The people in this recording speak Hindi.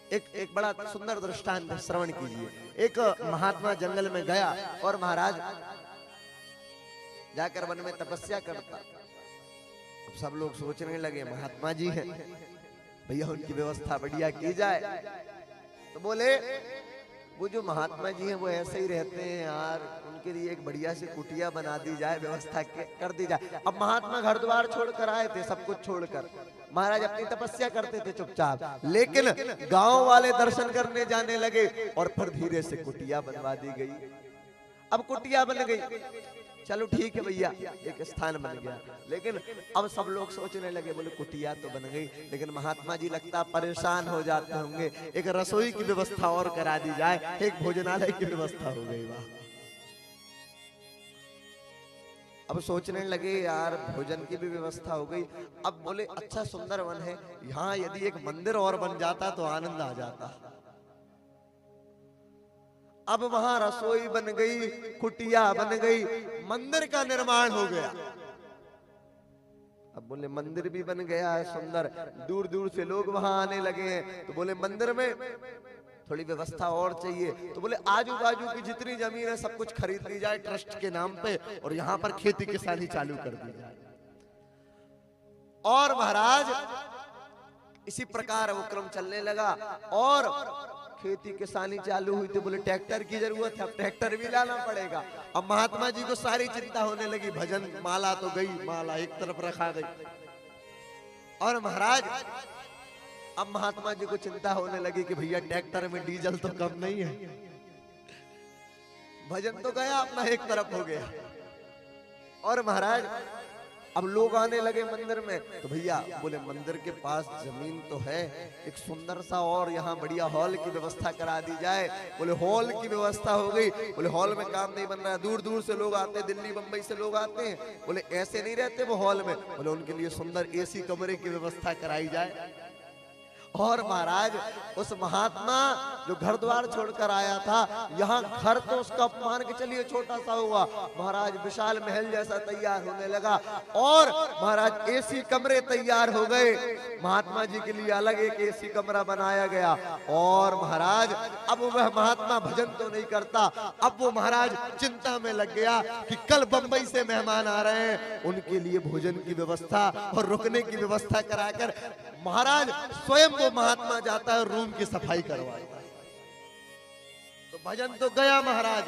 एक बड़ा सुंदर दृष्टांत श्रवण कीजिए। एक महात्मा जंगल में गया और महाराज जाकर वन में तपस्या करता। अब सब लोग सोचने लगे महात्मा जी हैं, भैया उनकी व्यवस्था बढ़िया की जाए। तो बोले वो जो महात्मा जी हैं वो ऐसे ही रहते हैं यार, उनके लिए एक बढ़िया सी कुटिया बना दी जाए, व्यवस्था कर दी जाए। अब महात्मा घर द्वार छोड़कर आए थे, सब कुछ छोड़कर। महाराज अपनी तपस्या करते थे चुपचाप, लेकिन गांव वाले दर्शन करने जाने लगे और फिर धीरे से कुटिया बनवा दी गई। अब कुटिया बन गई, चलो ठीक है भैया, एक स्थान बन गया। लेकिन अब सब लोग सोचने लगे, बोले कुटिया तो बन गई, लेकिन महात्मा जी लगता परेशान हो जाते होंगे, एक रसोई की व्यवस्था और करा दी जाए, एक भोजनालय की व्यवस्था हो गई। वाह, अब सोचने लगे यार भोजन की भी व्यवस्था हो गई। अब बोले अच्छा सुंदर वन है, यहाँ यदि एक मंदिर और बन जाता तो आनंद आ जाता। अब वहां रसोई बन गई, कुटिया बन गई, मंदिर का निर्माण हो गया। अब बोले मंदिर भी बन गया है सुंदर, दूर दूर से लोग वहां आने लगे हैं। तो बोले मंदिर में थोड़ी व्यवस्था और चाहिए। तो बोले आजू बाजू की जितनी जमीन है सब कुछ खरीद ली जाए ट्रस्ट के नाम पे, और यहाँ पर खेती किसानी चालू कर दी जाए। और महाराज इसी प्रकार वो क्रम चलने लगा और खेती किसानी चालू हुई। तो बोले ट्रैक्टर की जरूरत है, अब ट्रैक्टर भी लाना पड़ेगा। अब महात्मा जी को सारी चिंता होने लगी, भजन माला तो गई, माला एक तरफ रखा गई। और महाराज अब महात्मा जी को चिंता होने लगी कि भैया ट्रैक्टर में डीजल तो कम नहीं है, भजन तो गया अपना एक तरफ हो गया। और महाराज अब लोग आने लगे मंदिर में। तो भैया बोले मंदिर के पास जमीन तो है, एक सुंदर सा और यहाँ बढ़िया हॉल की व्यवस्था करा दी जाए। बोले हॉल की व्यवस्था हो गई। बोले हॉल में काम नहीं बन रहा है, दूर दूर से लोग आते हैं, दिल्ली बंबई से लोग आते हैं। बोले ऐसे नहीं रहते वो हॉल में, बोले उनके लिए सुंदर एसी कमरे की व्यवस्था कराई जाए। और महाराज उस महात्मा जो घर द्वार छोड़कर आया था, यहाँ घर तो उसका मान के चलिए छोटा सा हुआ, महाराज विशाल महल जैसा तैयार होने लगा। और महाराज एसी कमरे तैयार हो गए, महात्मा जी के लिए अलग एक एसी कमरा बनाया गया। और महाराज अब वह महात्मा भजन तो नहीं करता, अब वो महाराज चिंता में लग गया कि कल बंबई से मेहमान आ रहे हैं, उनके लिए भोजन की व्यवस्था और रुकने की व्यवस्था कराकर महाराज स्वयं वो महात्मा जाता है और रूम की सफाई करवाता है। तो भजन तो गया महाराज,